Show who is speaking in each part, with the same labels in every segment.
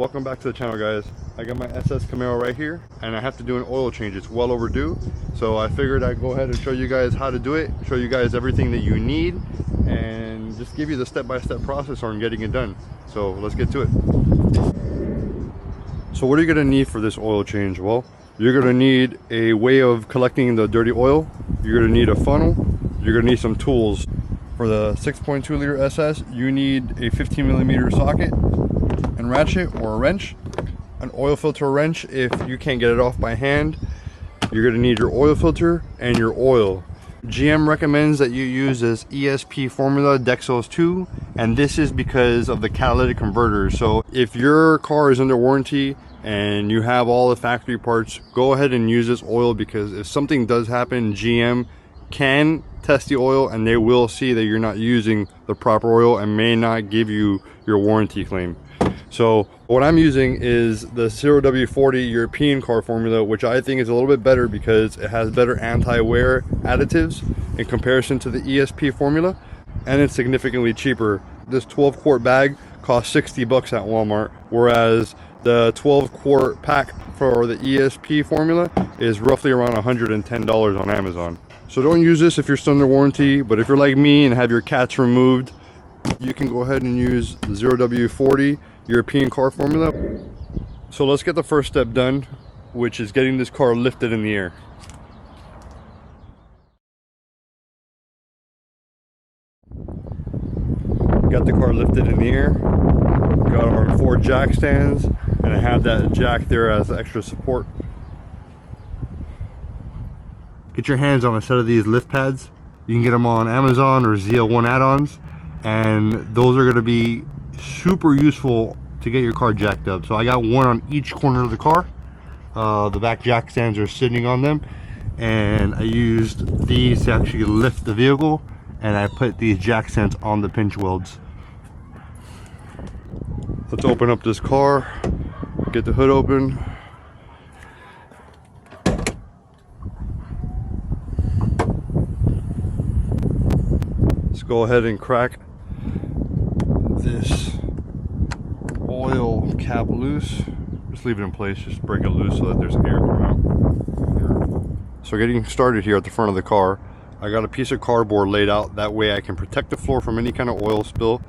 Speaker 1: Welcome back to the channel, guys. I got my SS Camaro right here and I have to do an oil change. It's well overdue, so I figured I'd go ahead and show you guys how to do it, show you guys everything that you need, and just give you the step-by-step process on getting it done. So let's get to it. So what are you going to need for this oil change? Well, you're going to need a way of collecting the dirty oil, you're going to need a funnel, you're going to need some tools. For the 6.2 liter SS, you need a 15mm socket and ratchet or a wrench, an oil filter wrench if you can't get it off by hand. You're going to need your oil filter and your oil. GM recommends that you use this ESP formula Dexos 2, and this is because of the catalytic converter. So if your car is under warranty and you have all the factory parts, go ahead and use this oil, because if something does happen, GM can test the oil and they will see that you're not using the proper oil and may not give you your warranty claim. So what I'm using is the 0W40 European car formula, which I think is a little bit better because it has better anti-wear additives in comparison to the ESP formula, and it's significantly cheaper. This 12-quart bag costs 60 bucks at Walmart, whereas the 12-quart pack for the ESP formula is roughly around $110 on Amazon. So don't use this if you're still under warranty, but if you're like me and have your cats removed, you can go ahead and use the 0W40 European car formula. So let's get the first step done, which is getting this car lifted in the air. Got the car lifted in the air. Got our 4 jack stands, and I have that jack there as extra support. Get your hands on a set of these lift pads. You can get them on Amazon or ZL1 add-ons, and those are going to be super useful to get your car jacked up. So I got one on each corner of the car. The back jack stands are sitting on them, and I used these to actually lift the vehicle, and I put these jack stands on the pinch welds. Let's open up this car, get the hood open. Let's go ahead and crack this oil cap loose. Just leave it in place, just break it loose so that there's air coming out. So getting started here at the front of the car, I got a piece of cardboard laid out. That way I can protect the floor from any kind of oil spill.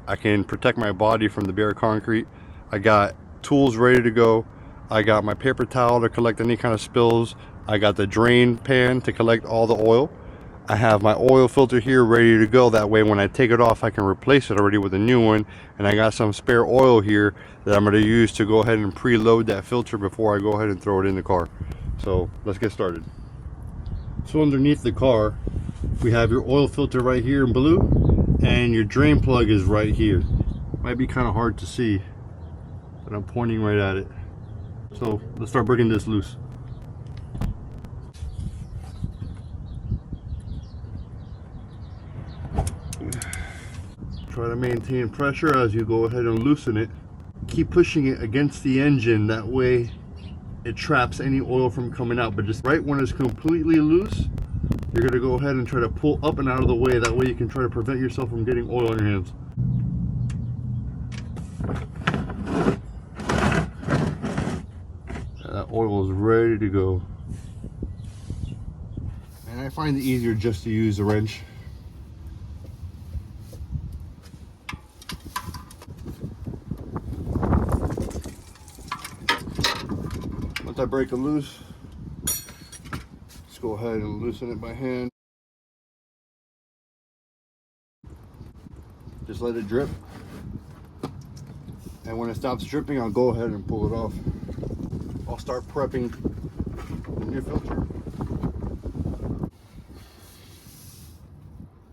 Speaker 1: I can protect my body from the bare concrete. I got tools ready to go. I got my paper towel to collect any kind of spills. I got the drain pan to collect all the oil. I have my oil filter here ready to go. That way when I take it off, I can replace it already with a new one. And I got some spare oil here that I'm going to use to go ahead and preload that filter before I go ahead and throw it in the car. So let's get started. So underneath the car, we have your oil filter right here in blue, and your drain plug is right here. Might be kind of hard to see, but I'm pointing right at it. So let's start breaking this loose. Try to maintain pressure as you go ahead and loosen it. Keep pushing it against the engine, that way it traps any oil from coming out. But just right when it's completely loose, you're going to go ahead and try to pull up and out of the way. That way you can try to prevent yourself from getting oil on your hands. That oil is ready to go. And I find it easier just to use a wrench. Once I break it loose, let's go ahead and loosen it by hand. Just let it drip. And when it stops dripping, I'll go ahead and pull it off. I'll start prepping the new filter.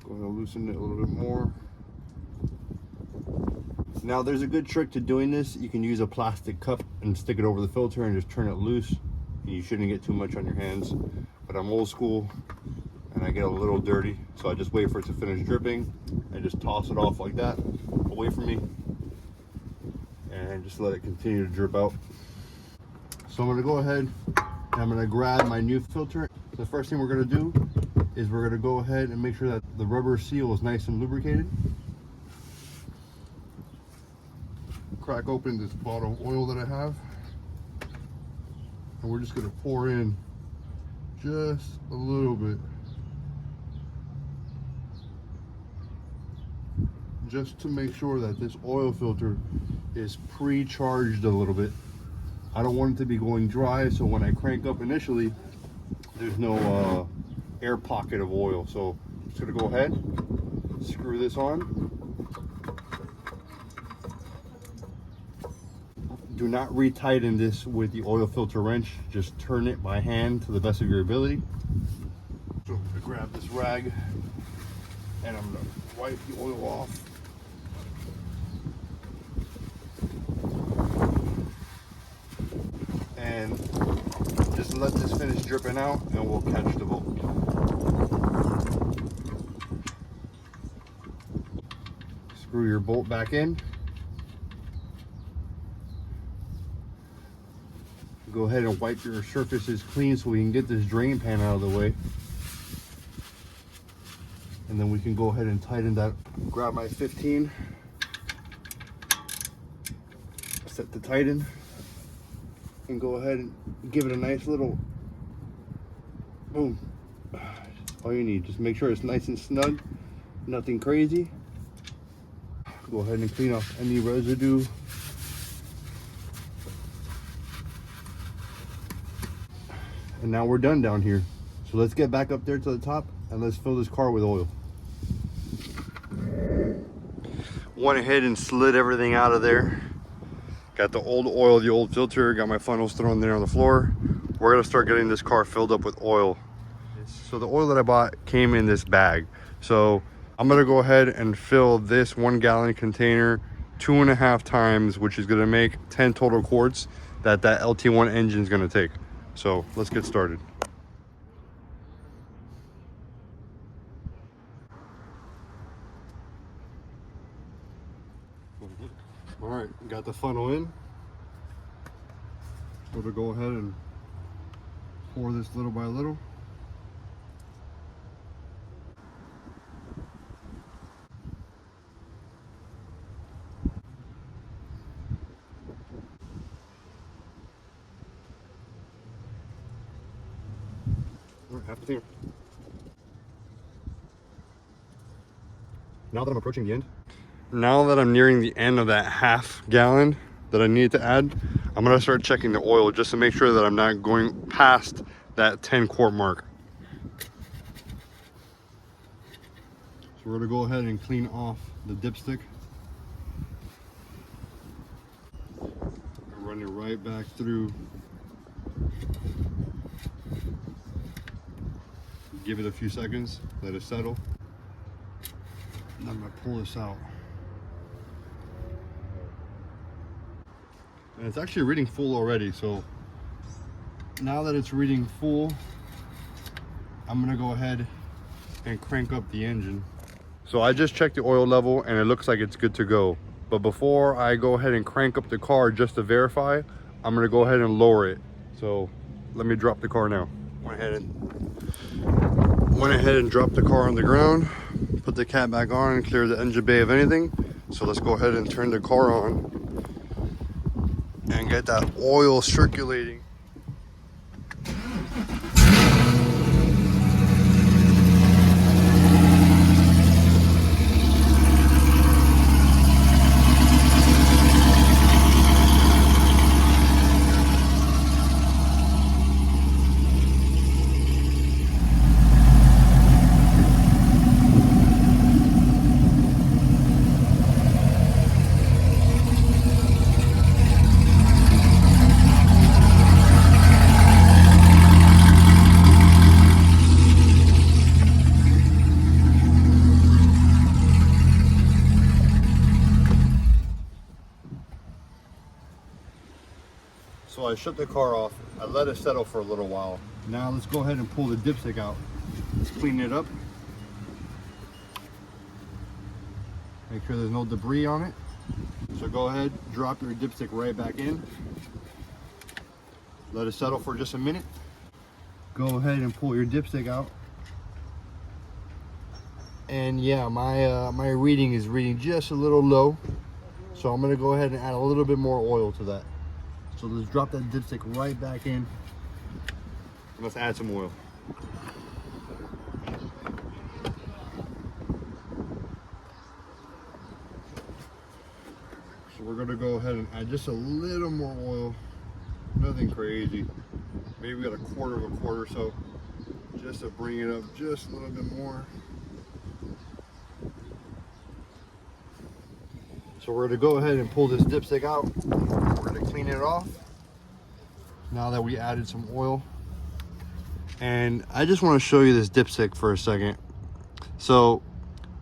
Speaker 1: Go ahead and loosen it a little bit more. Now there's a good trick to doing this. You can use a plastic cup and stick it over the filter and just turn it loose. You shouldn't get too much on your hands. But I'm old school and I get a little dirty, so I just wait for it to finish dripping and just toss it off like that away from me, and just let it continue to drip out. So I'm going to go ahead and I'm going to grab my new filter. The first thing we're going to do is we're going to go ahead and make sure that the rubber seal is nice and lubricated. crack open this bottle of oil that I have, and we're just going to pour in just a little bit, just to make sure that this oil filter is pre-charged a little bit. I don't want it to be going dry, so when I crank up initially, there's no air pocket of oil. So I'm just gonna go ahead, screw this on. Do not retighten this with the oil filter wrench, just turn it by hand to the best of your ability. So I'm gonna grab this rag and I'm gonna wipe the oil off. And just let this finish dripping out and we'll catch the bolt. Screw your bolt back in. Go ahead and wipe your surfaces clean so we can get this drain pan out of the way. And then we can go ahead and tighten that. Grab my 15, set the tighten, and go ahead and give it a nice little boom. All you need, just make sure it's nice and snug, nothing crazy. Go ahead and clean off any residue. And now we're done down here. So let's get back up there to the top and let's fill this car with oil. Went ahead and slid everything out of there. Got the old oil, the old filter, got my funnels thrown there on the floor. We're gonna start getting this car filled up with oil. So the oil that I bought came in this bag. So I'm gonna go ahead and fill this 1 gallon container 2.5 times, which is gonna make 10 total quarts that LT1 engine is gonna take. So let's get started. All right, got the funnel in. So to go ahead and pour this little by little. Half the thing. Now that I'm approaching the end, now that I'm nearing the end of that 1/2 gallon that I needed to add, I'm gonna start checking the oil just to make sure that I'm not going past that 10 quart mark. So we're gonna go ahead and clean off the dipstick. Run it right back through. Give it a few seconds, let it settle. And I'm gonna pull this out. And it's actually reading full already, so now that it's reading full, I'm gonna go ahead and crank up the engine. So I just checked the oil level and it looks like it's good to go. But before I go ahead and crank up the car just to verify, I'm gonna go ahead and lower it. So let me drop the car now. Went ahead and dropped the car on the ground, put the cap back on and clear the engine bay of anything. So let's go ahead and turn the car on and get that oil circulating. So I shut the car off, I let it settle for a little while. Now let's go ahead and pull the dipstick out. Let's clean it up. Make sure there's no debris on it. So go ahead, drop your dipstick right back in. Let it settle for just a minute. Go ahead and pull your dipstick out. And yeah, my reading is reading just a little low. So I'm gonna go ahead and add a little bit more oil to that. So let's drop that dipstick right back in. And let's add some oil. So we're gonna go ahead and add just a little more oil. Nothing crazy. Maybe we got a quarter of a quart or so, just to bring it up just a little bit more. So we're gonna go ahead and pull this dipstick out. We're gonna clean it off now that we added some oil. And I just want to show you this dipstick for a second. So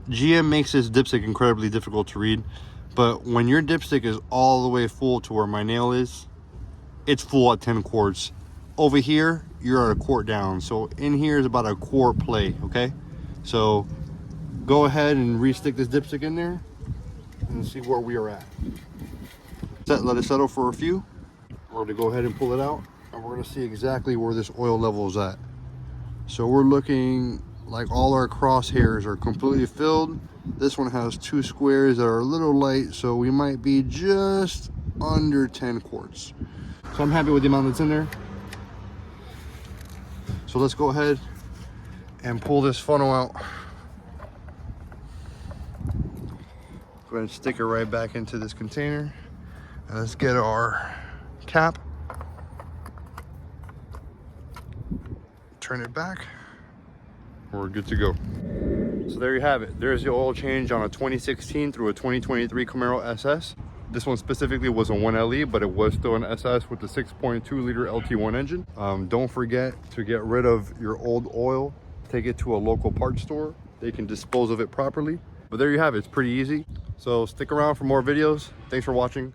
Speaker 1: GM makes this dipstick incredibly difficult to read, but when your dipstick is all the way full to where my nail is, it's full at 10 quarts. Over here, you're at a quart down. So in here is about a quart play, okay? So go ahead and re-stick this dipstick in there and see where we are at. Let it settle for a few. We're gonna go ahead and pull it out, and we're gonna see exactly where this oil level is at. So we're looking like all our crosshairs are completely filled. This one has 2 squares that are a little light, so we might be just under 10 quarts. So I'm happy with the amount that's in there. So let's go ahead and pull this funnel out. Go ahead and stick it right back into this container. And let's get our cap. Turn it back. We're good to go. So there you have it. There's the oil change on a 2016 through a 2023 Camaro SS. This one specifically was a 1LE, but it was still an SS with the 6.2 liter LT1 engine. Don't forget to get rid of your old oil. Take it to a local parts store. They can dispose of it properly. But there you have it. It's pretty easy. So stick around for more videos. Thanks for watching.